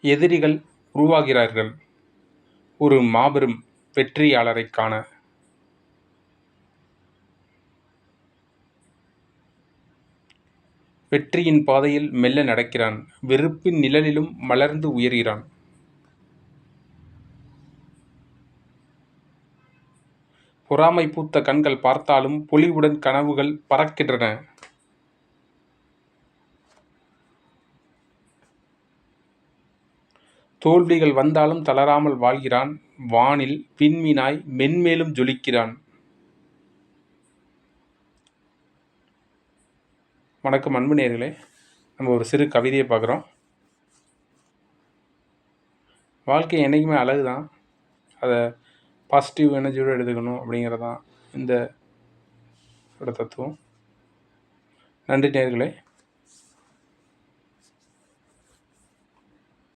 எதிரிகள் உருவாகிறார்கள் ஒரு மாபெரும் வெற்றியாளரைக் காண. வெற்றியின் பாதையில் மெல்ல நடக்கிறான். வெறுப்பின் நிழலிலும் மலர்ந்து உயர்கிறான். பொறாமை பூத்த கண்கள் பார்த்தாலும் பொலிவுடன் கனவுகள் பறக்கின்றன. தோல்விகள் வந்தாலும் தளராமல் வாழ்கிறான். வானில் விண்மீனாய் மென்மேலும் ஜொலிக்கிறான். வணக்கம் அன்பு நேயர்களே, நம்ம ஒரு சிறு கவிதையை பார்க்குறோம். வாழ்க்கை என்றைக்குமே அழகு தான், அதை பாசிட்டிவ் எனர்ஜியோடு எடுத்துக்கணும் அப்படிங்கிறது தான் இந்த தத்துவம். நன்றி நேயர்களே.